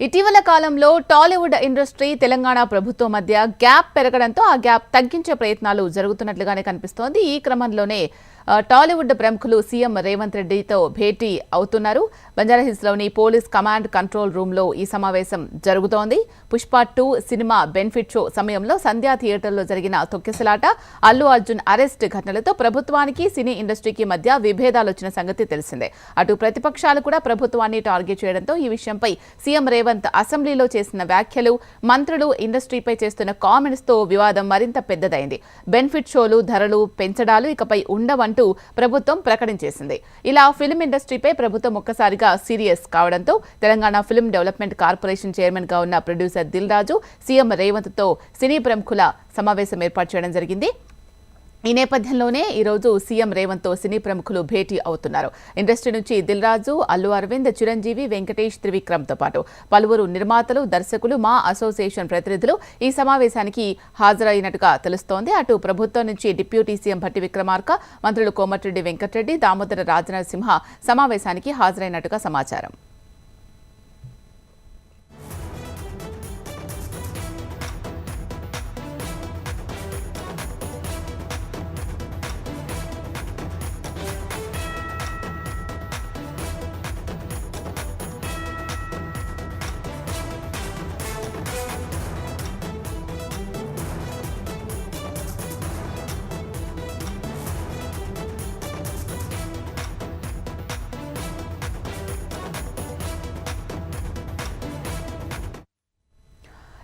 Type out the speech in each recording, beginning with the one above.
ఇటీవల కాలంలో టాలీవుడ్ ఇండస్ట్రీ తెలంగాణ ప్రభుత్వం మధ్య గ్యాప్ పెరగడంతో ఆ గ్యాప్ తగ్గించే ప్రయత్నాలు జరుగుతున్నట్లుగానే కనిపిస్తోంది. ఈ క్రమంలోనే టాలీవుడ్ ప్రముఖులు సీఎం రేవంత్ రెడ్డితో భేటీ అవుతున్నారు. బంజారాహిల్స్లోని పోలీస్ కమాండ్ కంట్రోల్ రూమ్లో ఈ సమావేశం జరుగుతోంది. పుష్ప 2 సినిమా బెనిఫిట్ షో సమయంలో సంధ్యా థియేటర్లో జరిగిన తొక్కిసలాట, అల్లు అర్జున్ అరెస్ట్ ఘటనలతో ప్రభుత్వానికి సినీ ఇండస్ట్రీకి మధ్య విభేదాలు వచ్చిన సంగతి తెలిసిందే. అటు ప్రతిపక్షాలు కూడా ప్రభుత్వాన్ని టార్గెట్ చేయడంతో ఈ విషయంపై సీఎం రేవంత్ అసెంబ్లీలో చేసిన వ్యాఖ్యలు, మంత్రులు ఇండస్ట్రీపై చేస్తున్న కామెంట్స్ తో వివాదం మరింత పెద్దదైంది. బెనిఫిట్ షోలు ధరలు పెంచడాలు ఇకపై ఉండవంటూ ప్రభుత్వం ప్రకటించేసింది. ఇలా ఫిల్మ్ ఇండస్ట్రీపై ప్రభుత్వం ఒక్కసారిగా సీరియస్ కావడంతో Telangana film development corporation chairman గా ఉన్న ప్రొడ్యూసర్ దిల్ రాజు సీఎం రేవంత్ తో సినీ ప్రముఖుల సమావేశం ఏర్పాటు చేయడం జరిగింది. ఈ నేపథ్యంలోనే ఈరోజు సీఎం రేవంత్ తో సినీ ప్రముఖులు భేటీ అవుతున్నారు. ఇండస్ట్రీ నుంచి దిల్ రాజు, అల్లు అరవింద్, చిరంజీవి, వెంకటేష్, త్రివిక్రమ్ తో పాటు పలువురు నిర్మాతలు, దర్శకులు, మా అసోసియేషన్ ప్రతినిధులు ఈ సమావేశానికి హాజరైనట్టుగా తెలుస్తోంది. అటు ప్రభుత్వం నుంచి డిప్యూటీ సీఎం భట్టి విక్రమార్క, మంత్రులు కోమటిరెడ్డి వెంకటరెడ్డి, దామోదర రాజనరసింహ సమావేశానికి హాజరైనట్టుగా సమాచారం.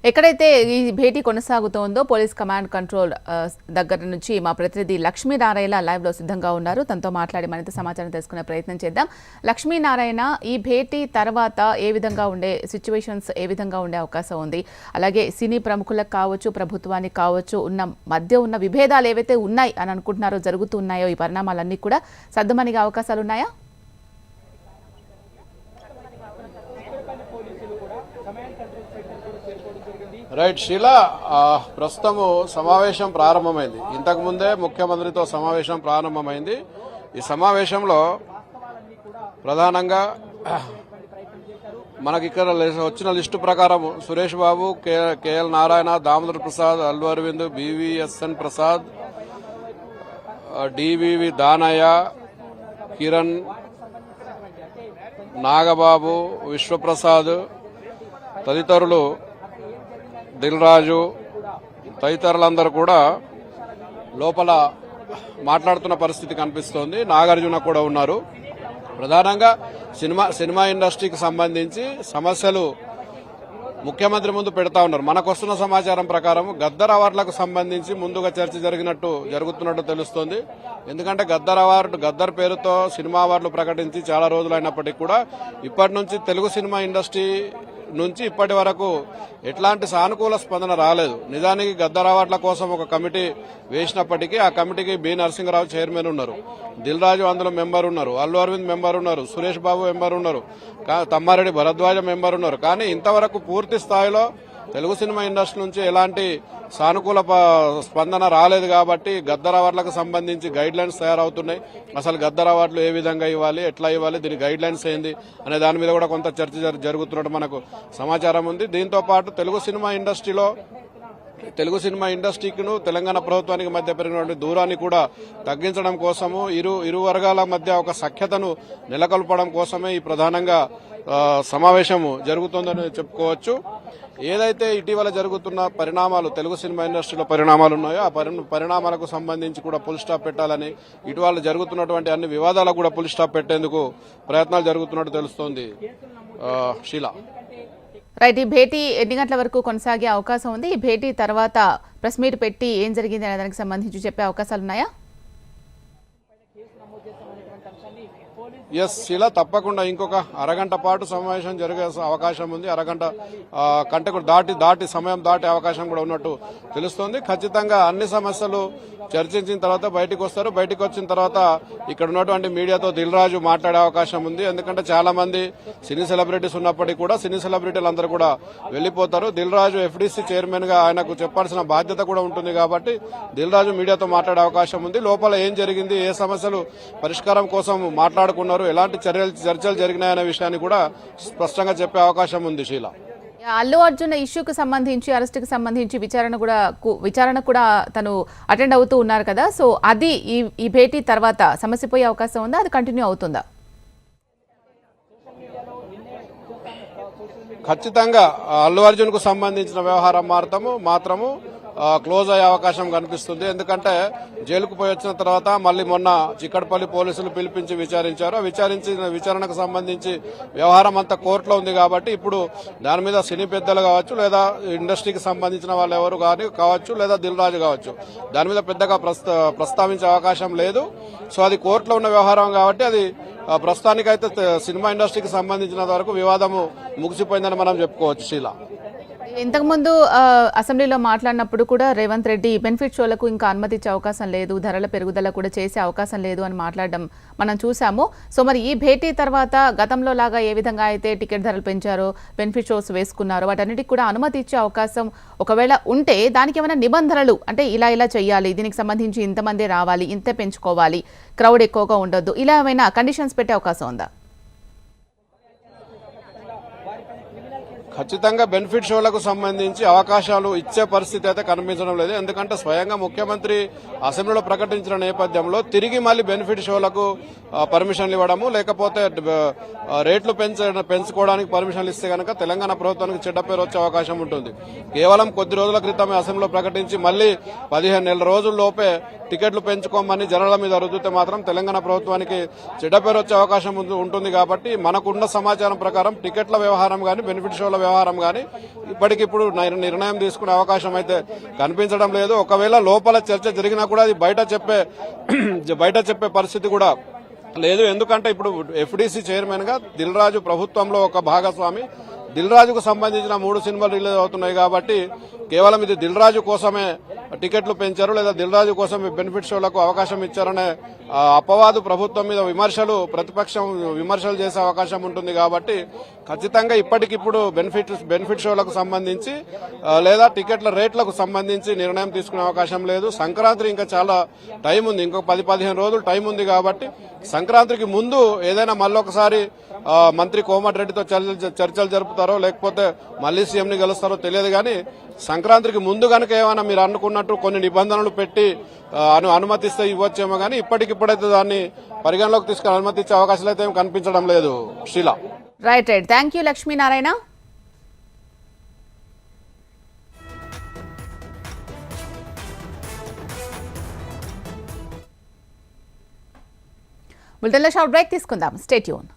ఎక్కడైతే ఈ భేటీ కొనసాగుతోందో పోలీస్ కమాండ్ కంట్రోల్ దగ్గర నుంచి మా ప్రతినిధి లక్ష్మీనారాయణ లైవ్ లో సిద్ధంగా ఉన్నారు. తనతో మాట్లాడి మరింత సమాచారం తెలుసుకునే ప్రయత్నం చేద్దాం. లక్ష్మీనారాయణ, ఈ భేటీ తర్వాత ఏ విధంగా ఉండే సిచ్యువేషన్స్ ఏ విధంగా ఉండే అవకాశం ఉంది? అలాగే సినీ ప్రముఖులకు కావచ్చు, ప్రభుత్వానికి కావచ్చు, మధ్య ఉన్న విభేదాలు ఏవైతే ఉన్నాయి అని అనుకుంటున్నారో జరుగుతున్నాయో ఈ పరిణామాలన్నీ కూడా సద్దుమణిగే అవకాశాలు ఉన్నాయా? రైట్ షీలా, ప్రస్తుతము సమావేశం ప్రారంభమైంది. ఇంతకుముందే ముఖ్యమంత్రితో సమావేశం ప్రారంభమైంది. ఈ సమావేశంలో ప్రధానంగా మనకి ఇక్కడ వచ్చిన లిస్టు ప్రకారం Suresh Babu, KL Narayana, Damodar Prasad, Allu Aravind, BVSN Prasad, DVV Danayya, Kiran, Nagababu, Vishwaprasad తదితరులు, దిల్ రాజు తదితరులందరూ కూడా లోపల మాట్లాడుతున్న పరిస్థితి కనిపిస్తోంది. నాగార్జున కూడా ఉన్నారు. ప్రధానంగా సినిమా ఇండస్ట్రీకి సంబంధించి సమస్యలు ముఖ్యమంత్రి ముందు పెడతా ఉన్నారు. మనకు వస్తున్న సమాచారం ప్రకారం గద్దర్ అవార్డులకు సంబంధించి ముందుగా చర్చ జరుగుతున్నట్టు తెలుస్తోంది. ఎందుకంటే గద్దర్ పేరుతో సినిమా అవార్డులు ప్రకటించి చాలా రోజులైనప్పటికీ కూడా ఇప్పటి నుంచి తెలుగు సినిమా ఇండస్ట్రీ నుంచి ఇప్పటి వరకు ఎట్లాంటి సానుకూల స్పందన రాలేదు. నిజానికి గద్దర్ అవార్డుల కోసం ఒక కమిటీ వేసినప్పటికీ ఆ కమిటీకి బి నరసింహరావు చైర్మన్ ఉన్నారు, దిల్ రాజు అందులో మెంబర్ ఉన్నారు, అల్లు అరవింద్ మెంబర్ ఉన్నారు, సురేష్ బాబు మెంబర్ ఉన్నారు, తమ్మారెడ్డి భరద్వాజ మెంబర్ ఉన్నారు. కానీ ఇంతవరకు పూర్తి స్థాయిలో తెలుగు సినిమా ఇండస్ట్రీ నుంచి ఎలాంటి సానుకూల స్పందన రాలేదు. కాబట్టి గద్దర్ అవార్డులకు సంబంధించి గైడ్ లైన్స్ తయారవుతున్నాయి. అసలు గద్దర్ అవార్డులు ఏ విధంగా ఇవ్వాలి, ఎట్లా ఇవ్వాలి, దీని గైడ్ లైన్స్ ఏంది అనే దాని మీద కూడా కొంత చర్చ జరుగుతున్నట్టు మనకు సమాచారం ఉంది. దీంతో పాటు తెలుగు సినిమా ఇండస్ట్రీకిను తెలంగాణ ప్రభుత్వానికి మధ్య పెరిగినటువంటి దూరాన్ని కూడా తగ్గించడం కోసము ఇరు వర్గాల మధ్య ఒక సఖ్యతను నెలకొల్పడం కోసమే ఈ ప్రధానంగా సమావేశం జరుగుతోందని చెప్పుకోవచ్చు. ఏదైతే ఇటీవల జరుగుతున్న పరిణామాలు తెలుగు సినిమా ఇండస్ట్రీలో పరిణామాలు ఉన్నాయో ఆ పరిణామాలకు సంబంధించి కూడా ఫుల్ స్టాప్ పెట్టాలని, ఇటీవల జరుగుతున్నటువంటి అన్ని వివాదాలకు కూడా ఫుల్ స్టాప్ పెట్టేందుకు ప్రయత్నాలు జరుగుతున్నట్టు తెలుస్తోంది. షీలా, రైట్, ఈ భేటీ ఎన్ని గంటల వరకు కొనసాగే అవకాశం ఉంది? ఈ భేటీ తర్వాత ప్రెస్ మీట్ పెట్టి ఏం జరిగింది అనే దానికి సంబంధించి చెప్పే అవకాశాలు ఉన్నాయా? ఎస్ షీలా, తప్పకుండా ఇంకొక అరగంట పాటు సమావేశం జరిగే అవకాశం ఉంది. అరగంట కంటే కూడా సమయం దాటే అవకాశం కూడా ఉన్నట్టు తెలుస్తోంది. ఖచ్చితంగా అన్ని సమస్యలు చర్చించిన తర్వాత బయటకు వస్తారు. బయటకు వచ్చిన తర్వాత ఇక్కడ ఉన్నటువంటి మీడియాతో దిల్ రాజు మాట్లాడే అవకాశం ఉంది. ఎందుకంటే చాలా మంది సినీ సెలబ్రిటీస్ ఉన్నప్పటికీ కూడా సినీ సెలబ్రిటీలందరూ కూడా వెళ్లిపోతారు. దిల్ రాజు ఎఫ్డీసీ చైర్మన్ గా ఆయనకు చెప్పాల్సిన బాధ్యత కూడా ఉంటుంది. కాబట్టి దిల్ రాజు మీడియాతో మాట్లాడే అవకాశం ఉంది. లోపల ఏం జరిగింది, ఏ సమస్యలు పరిష్కారం కోసం మాట్లాడుకున్నారు, ఉన్నారు, ఎలాంటి చర్చలు జరిగినాయనే విషయాన్ని కూడా స్పష్టంగా చెప్పే అవకాశం ఉంది శీల. అల్లు అర్జున్ ఇష్యూకి సంబంధించి అరెస్ట్కి సంబంధించి విచారణ కూడా తను అటెండ్ అవుతూ ఉన్నారు కదా, సో అది ఈ భేటీ తర్వాత సమస్య పోయే అవకాశం ఉందా, అది కంటిన్యూ అవుతుందా? ఖచ్చితంగా అల్లు అర్జున్ కు సంబంధించిన వ్యవహారం మాత్రము క్లోజ్ అయ్యే అవకాశం కనిపిస్తుంది. ఎందుకంటే జైలుకు పోయి వచ్చిన తర్వాత మళ్ళీ మొన్న చిక్కడపల్లి పోలీసులు పిలిపించి విచారించారు. విచారణకు సంబంధించి వ్యవహారం అంతా కోర్టులో ఉంది కాబట్టి ఇప్పుడు దాని మీద సినీ పెద్దలు కావచ్చు, లేదా ఇండస్ట్రీకి సంబంధించిన వాళ్ళు ఎవరు కానీ కావచ్చు, లేదా దిల్ రాజు కావచ్చు, దాని మీద పెద్దగా ప్రస్తావించే అవకాశం లేదు. సో అది కోర్టులో ఉన్న వ్యవహారం కాబట్టి అది ప్రస్తుతానికైతే సినిమా ఇండస్ట్రీకి సంబంధించిన వరకు వివాదము ముగిసిపోయిందని మనం చెప్పుకోవచ్చు. శీల, ఇంతకుముందు అసెంబ్లీలో మాట్లాడినప్పుడు కూడా రేవంత్ రెడ్డి బెనిఫిట్ షోలకు ఇంకా అనుమతి ఇచ్చే అవకాశం లేదు, ధరల పెరుగుదల కూడా చేసే అవకాశం లేదు అని మాట్లాడడం మనం చూసాము. సో మరి ఈ భేటీ తర్వాత గతంలో లాగా ఏ విధంగా అయితే టికెట్ ధరలు పెంచారో, బెనిఫిట్ షోస్ వేసుకున్నారో, వాటన్నిటికి కూడా అనుమతి ఇచ్చే అవకాశం ఒకవేళ ఉంటే దానికి ఏమైనా నిబంధనలు అంటే ఇలా చేయాలి, దీనికి సంబంధించి ఇంతమంది రావాలి, ఇంతే పెంచుకోవాలి, క్రౌడ్ ఎక్కువగా ఉండొద్దు, ఇలా ఏమైనా కండిషన్స్ పెట్టే అవకాశం ఉందా? ఖచ్చితంగా బెనిఫిట్ షోలకు సంబంధించి అవకాశాలు ఇచ్చే పరిస్థితి అయితే కనిపించడం లేదు. ఎందుకంటే స్వయంగా ముఖ్యమంత్రి అసెంబ్లీలో ప్రకటించిన నేపథ్యంలో తిరిగి మళ్ళీ బెనిఫిట్ షోలకు పర్మిషన్లు ఇవ్వడము, లేకపోతే రేట్లు పెంచుకోవడానికి పర్మిషన్లు ఇస్తే కనుక తెలంగాణ ప్రభుత్వానికి చెడ్డ పేరు వచ్చే అవకాశం ఉంటుంది. కేవలం కొద్ది రోజుల క్రితమే అసెంబ్లీలో ప్రకటించి మళ్ళీ 15 నెలల రోజుల్లోపే టికెట్లు పెంచుకోమని జనాల మీద రుద్దితే మాత్రం తెలంగాణ ప్రభుత్వానికి చెడ్డ పేరు వచ్చే అవకాశం ఉంటుంది. కాబట్టి మనకున్న సమాచారం ప్రకారం టికెట్ల వ్యవహారం కానీ, బెనిఫిట్ షోల వ్యవహారం కానీ ఇప్పటికిప్పుడు నిర్ణయం తీసుకునే అవకాశం అయితే కనిపించడం లేదు. ఒకవేళ లోపల చర్చ జరిగినా కూడా అది బయట చెప్పే పరిస్థితి కూడా లేదు. ఎందుకంటే ఇప్పుడు ఎఫ్డీసీ చైర్మన్ గా దిల్ రాజు ప్రభుత్వంలో ఒక భాగస్వామి. దిల్ రాజుకు సంబంధించిన 3 సినిమాలు రిలీజ్ అవుతున్నాయి కాబట్టి కేవలం ఇది దిల్ రాజు కోసమే టికెట్లు పెంచారు, లేదా దిల్ రాజు కోసం బెనిఫిట్ షోలకు అవకాశం ఇచ్చారనే అపవాదు ప్రభుత్వం మీద ప్రతిపక్షం విమర్శలు చేసే అవకాశం ఉంటుంది. కాబట్టి ఖచ్చితంగా ఇప్పటికిప్పుడు బెనిఫిట్ షోలకు సంబంధించి లేదా టికెట్ల రేట్లకు సంబంధించి నిర్ణయం తీసుకునే అవకాశం లేదు. సంక్రాంతి ఇంకా చాలా టైం ఉంది, ఇంకొక 10-15 రోజులు టైం ఉంది. కాబట్టి సంక్రాంతికి ముందు ఏదైనా మళ్ళొకసారి మంత్రి కోమటిరెడ్డితో చర్చలు జరుపుతారో, లేకపోతే మళ్లీ సీఎంని గెలుస్తారో తెలియదు. కానీ సంక్రాంతికి ముందు కనుక ఏమైనా మీరు అనుకున్నట్టు కొన్ని నిబంధనలు పెట్టి అనుమతిస్తే ఇవ్వచ్చేమో, కానీ ఇప్పటికిప్పుడైతే దాన్ని పరిగణలోకి తీసుకుని అనుమతించే అవకాశాలు అయితే కనిపించడం లేదు. శీల, రైట్. Thank you Lakshminarayana. బులెటిన్లో షార్ట్ బ్రేక్ తీసుకుందాం. Stay tune.